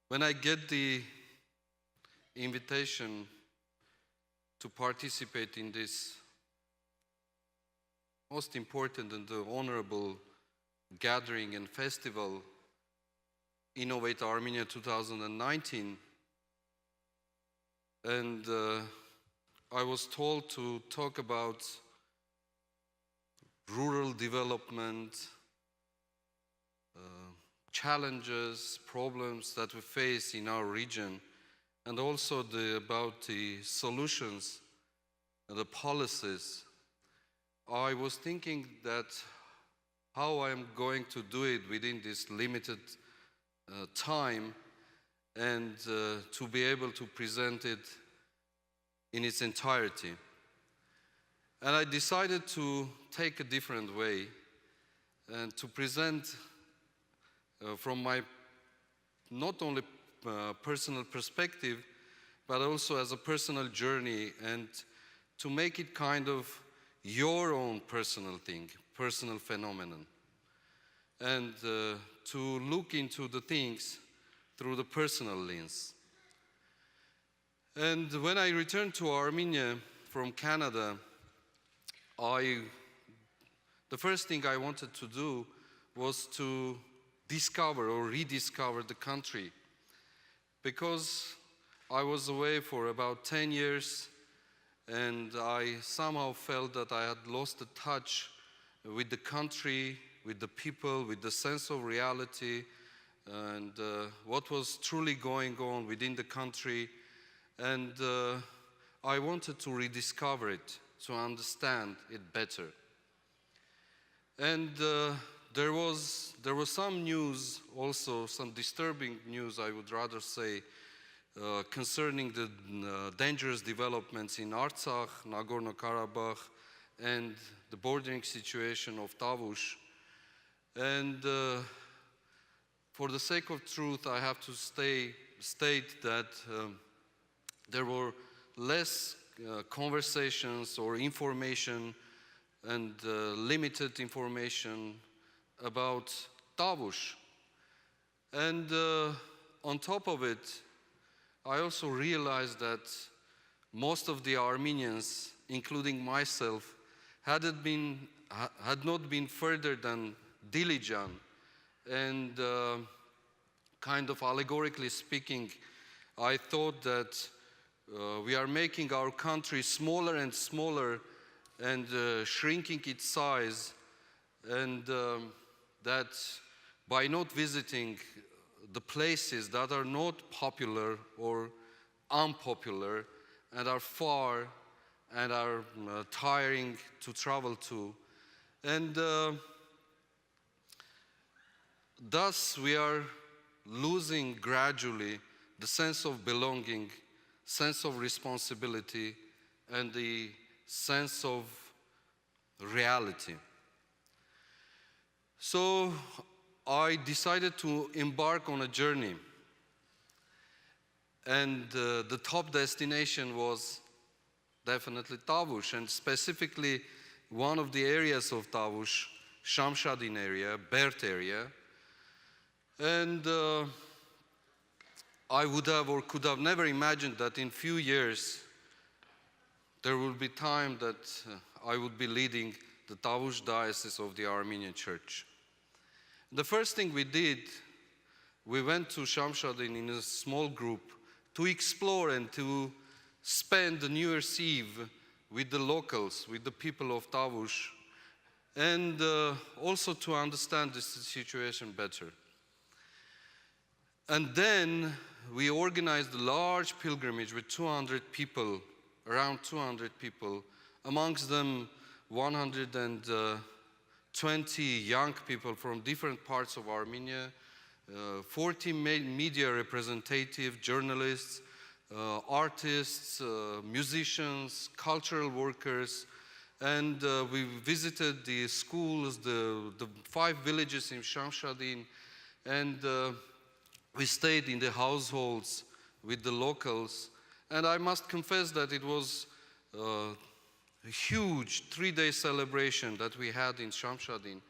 When I get the invitation to participate in this most important and honorable gathering and festival, Innovate Armenia 2019, and I was told to talk about rural development, challenges, problems that we face in our region, and also about the solutions and the policies. I was thinking that how I'm going to do it within this limited time and to be able to present it in its entirety. And I decided to take a different way and to present from my not only personal perspective, but also as a personal journey, and to make it kind of your own personal thing, personal phenomenon, and to look into the things through the personal lens. And when I returned to Armenia from Canada, the first thing I wanted to do was to discover or rediscover the country, because I was away for about 10 years and I somehow felt that I had lost the touch with the country, with the people, with the sense of reality, and what was truly going on within the country. And I wanted to rediscover it, to understand it better. And there was some news, also some disturbing news, I would rather say, concerning the dangerous developments in Artsakh, Nagorno-Karabakh, and the bordering situation of Tavush. And for the sake of truth, I have to state that there were less conversations or information and limited information about Tavush. And on top of it, I also realized that most of the Armenians, including myself, had not been further than Dilijan. And kind of allegorically speaking, I thought that we are making our country smaller and smaller and shrinking its size, and that by not visiting the places that are not popular or unpopular and are far and are tiring to travel to, and thus we are losing gradually the sense of belonging, sense of responsibility, and the sense of reality. So I decided to embark on a journey, and the top destination was definitely Tavush, and specifically one of the areas of Tavush, Shamshadin area, Bert area. And I would have or could have never imagined that in few years there will be time that I would be leading the Tavush Diocese of the Armenian Church. The first thing we did, we went to Shamshadin in a small group to explore and to spend the New Year's Eve with the locals, with the people of Tavush, and also to understand this situation better. And then we organized a large pilgrimage with 200 people, around 200 people, amongst them 120 young people from different parts of Armenia, 40 media representatives, journalists, artists, musicians, cultural workers, and we visited the schools, the 5 villages in Shamshadin, and we stayed in the households with the locals. And I must confess that it was a huge 3-day celebration that we had in Shamshadin.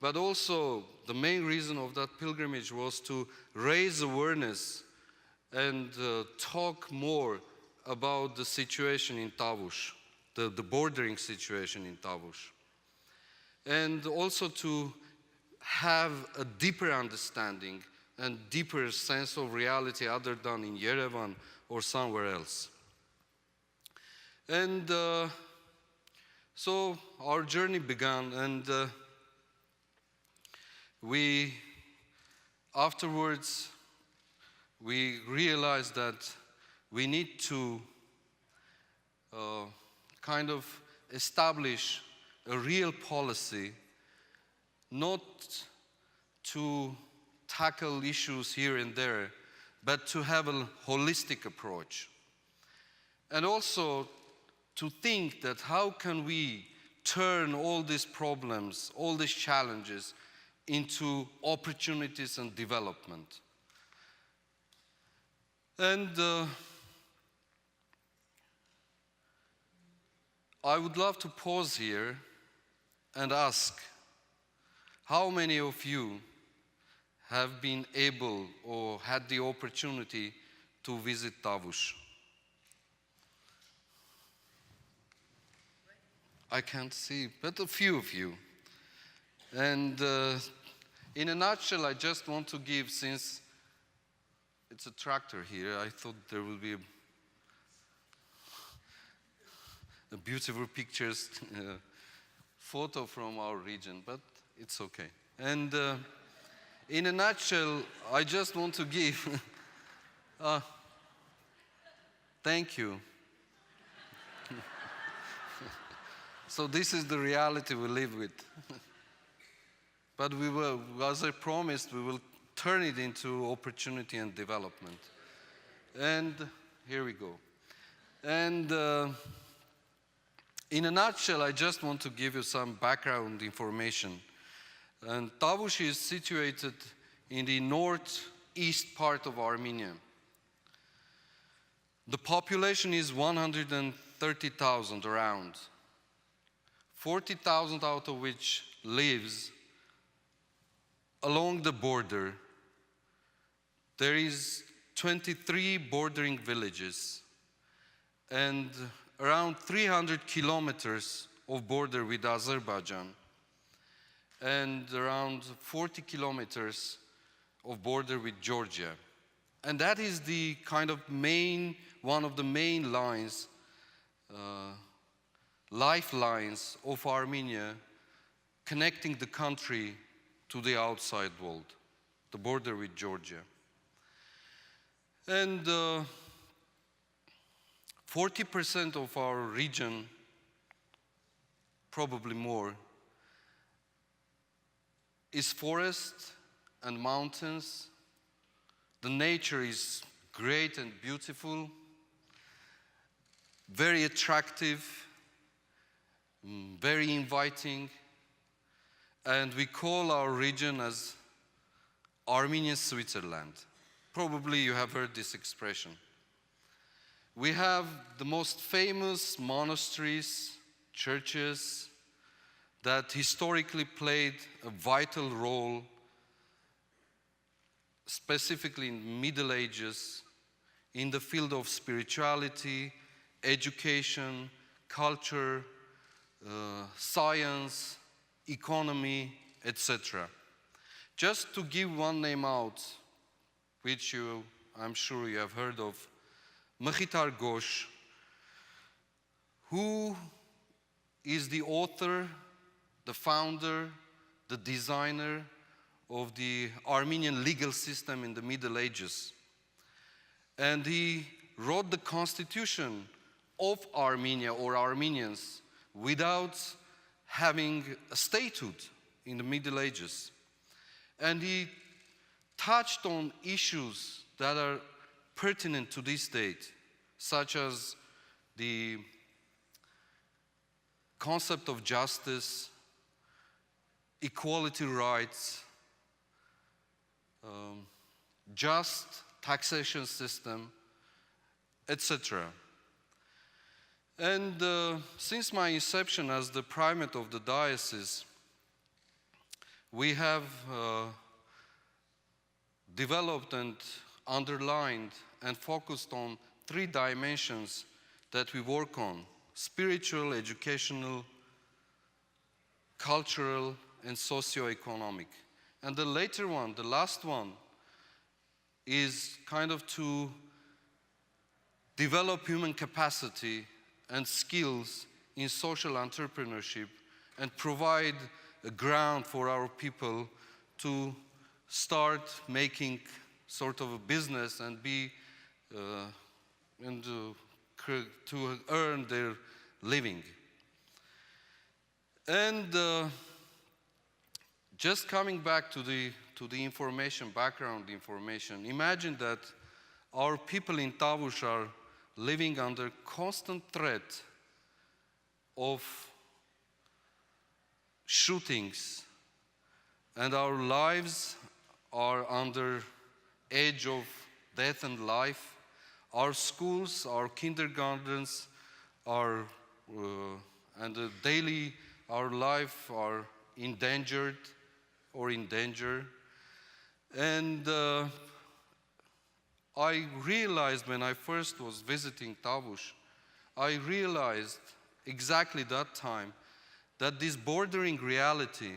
But also, the main reason of that pilgrimage was to raise awareness and talk more about the situation in Tavush, the bordering situation in Tavush. And also to have a deeper understanding and deeper sense of reality other than in Yerevan or somewhere else. And so our journey began, and afterwards we realized that we need to kind of establish a real policy, not to tackle issues here and there, but to have a holistic approach. And also to think that how can we turn all these problems, all these challenges into opportunities and development. And I would love to pause here and ask, how many of you have been able or had the opportunity to visit Tavush? I can't see, but a few of you. And in a nutshell, I just want to give, since it's a tractor here, I thought there will be a beautiful pictures, photo from our region, but it's okay. And in a nutshell, I just want to give, thank you. So this is the reality we live with. But we will, as I promised, we will turn it into opportunity and development. And here we go. And in a nutshell, I just want to give you some background information. And Tavush is situated in the northeast part of Armenia. The population is 130,000 around. 40,000 out of which lives along the border. There is 23 bordering villages and around 300 kilometers of border with Azerbaijan and around 40 kilometers of border with Georgia. And that is the kind of one of the main lines, lifelines of Armenia connecting the country to the outside world, the border with Georgia. And 40% of our region, probably more, is forest and mountains. The nature is great and beautiful, very attractive, very inviting, and we call our region as Armenian Switzerland. Probably you have heard this expression. We have the most famous monasteries, churches that historically played a vital role, specifically in Middle Ages, in the field of spirituality, education, culture, science, economy, etc. Just to give one name out, which I'm sure you have heard of, Mkhitar Ghosh, who is the author, the founder, the designer of the Armenian legal system in the Middle Ages. And he wrote the constitution of Armenia or Armenians without having a statehood in the Middle Ages. And he touched on issues that are pertinent to this date, such as the concept of justice, equality rights, just taxation system, etc. And since my inception as the primate of the diocese, we have developed and underlined and focused on 3 dimensions that we work on: spiritual, educational, cultural, and socio-economic. And the later one, the last one, is kind of to develop human capacity and skills in social entrepreneurship and provide a ground for our people to start making sort of a business and to earn their living. And just coming back to the information, background information, imagine that our people in Tavush are living under constant threat of shootings, and our lives are under edge of death and life. Our schools, our kindergartens are, and daily our life are endangered or in danger. And I realized when I first was visiting Tavush, I realized exactly that time that this bordering reality,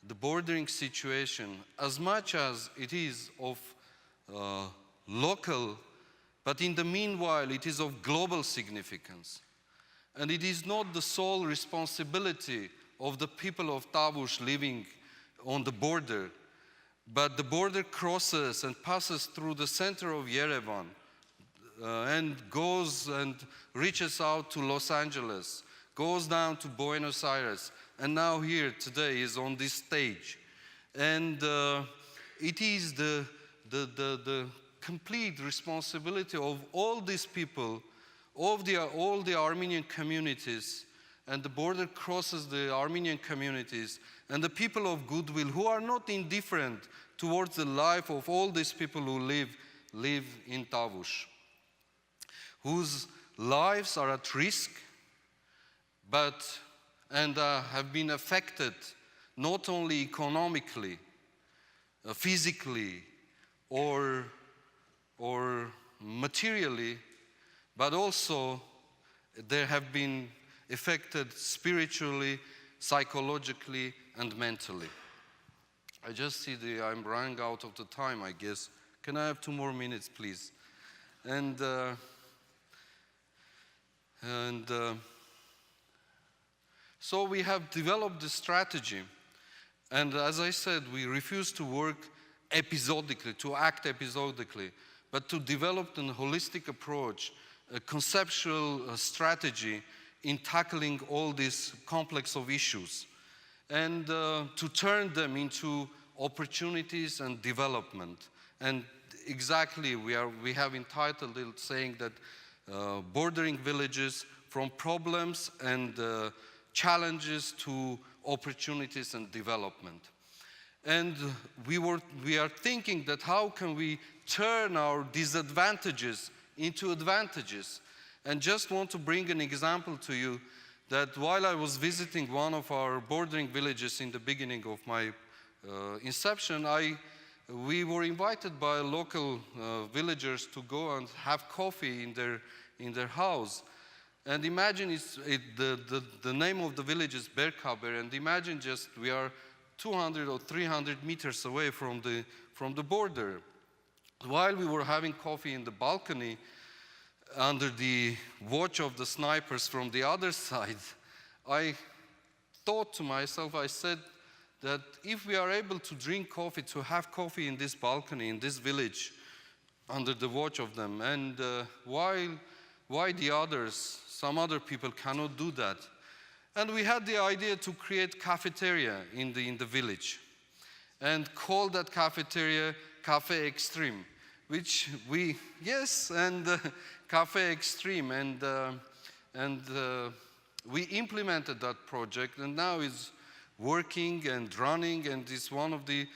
the bordering situation, as much as it is of local, but in the meanwhile it is of global significance. And it is not the sole responsibility of the people of Tavush living on the border, but the border crosses and passes through the center of Yerevan and goes and reaches out to Los Angeles, goes down to Buenos Aires, and now here today is on this stage. And it is the complete responsibility of all these people, of all the Armenian communities, and the border crosses the Armenian communities, and the people of goodwill who are not indifferent towards the life of all these people who live in Tavush, whose lives are at risk, and have been affected not only economically, physically, or materially, but also they have been affected spiritually, psychologically, and mentally. I just see I'm running out of the time, I guess. Can I have 2 more minutes, please? And so we have developed this strategy. And as I said, we refuse to work episodically, to act episodically, but to develop a holistic approach, a conceptual strategy in tackling all this complex of issues, and to turn them into opportunities and development. And exactly, we have entitled it saying that bordering villages from problems and challenges to opportunities and development. And we are thinking that how can we turn our disadvantages into advantages? And just want to bring an example to you that while I was visiting one of our bordering villages in the beginning of my inception, we were invited by local villagers to go and have coffee in their house. And imagine the name of the village is Berkaber, and imagine just we are 200 or 300 meters away from the border. While we were having coffee in the balcony, under the watch of the snipers from the other side, I thought to myself, I said that if we are able to drink coffee, to have coffee in this balcony, in this village, under the watch of them, and why the others, some other people cannot do that? And we had the idea to create cafeteria in the village and call that cafeteria Cafe Extreme, which Cafe Extreme, and we implemented that project, and now it's working and running, and it's one of the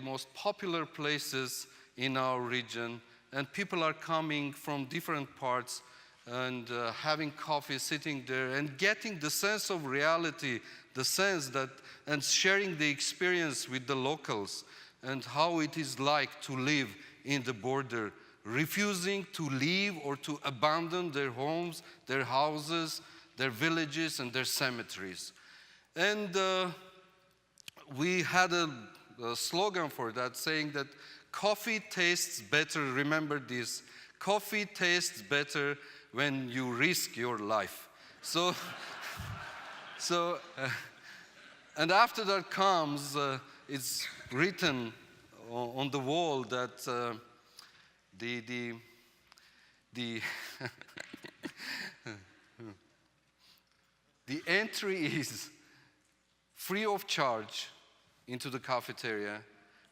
most popular places in our region, and people are coming from different parts and having coffee, sitting there, and getting the sense of reality, the sense that, and sharing the experience with the locals, and how it is like to live in the border, refusing to leave or to abandon their homes, their houses, their villages, and their cemeteries. And we had a slogan for that, saying that coffee tastes better, remember this, coffee tastes better when you risk your life. So, and after that comes, it's written on the wall that the entry is free of charge into the cafeteria,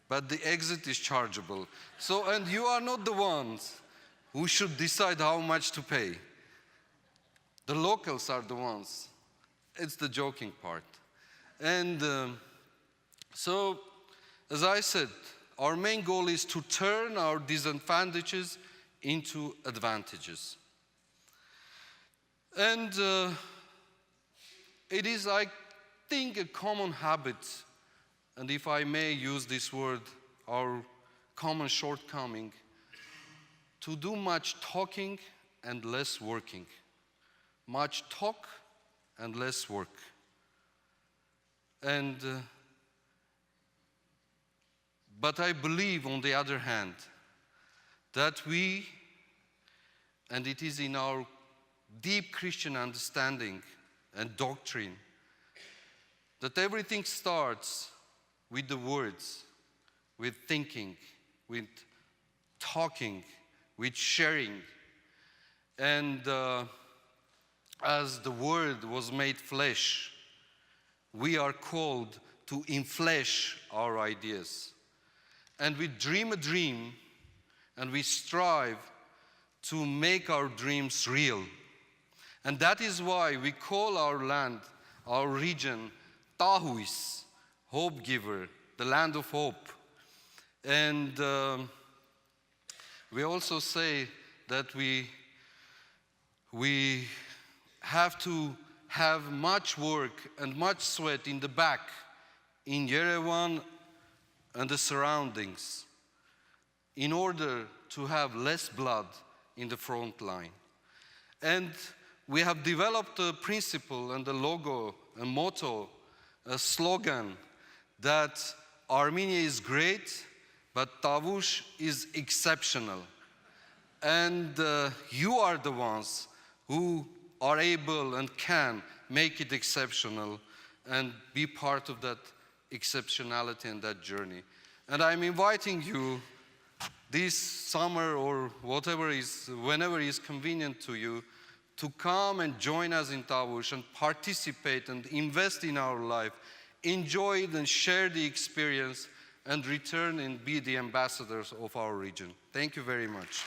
but the exit is chargeable. So, and you are not the ones who should decide how much to pay. The locals are the ones. It's the joking part. And so, as I said, our main goal is to turn our disadvantages into advantages. And it is, I think, a common habit, and if I may use this word, our common shortcoming, to do much talking and less working. Much talk and less work. And but I believe, on the other hand, that we, and it is in our deep Christian understanding and doctrine, that everything starts with the words, with thinking, with talking, with sharing. And as the Word was made flesh, we are called to inflesh our ideas. And we dream a dream, and we strive to make our dreams real. And that is why we call our land, our region, Tavush, hope giver, the land of hope. And we also say that we have to have much work and much sweat in the back, in Yerevan and the surroundings, in order to have less blood in the front line. And we have developed a principle and a logo, a motto, a slogan that Armenia is great, but Tavush is exceptional. And you are the ones who are able and can make it exceptional and be part of that exceptionality and that journey. And I'm inviting you this summer or whatever is, whenever is convenient to you, to come and join us in Tavush and participate and invest in our life, enjoy it and share the experience, and return and be the ambassadors of our region. Thank you very much.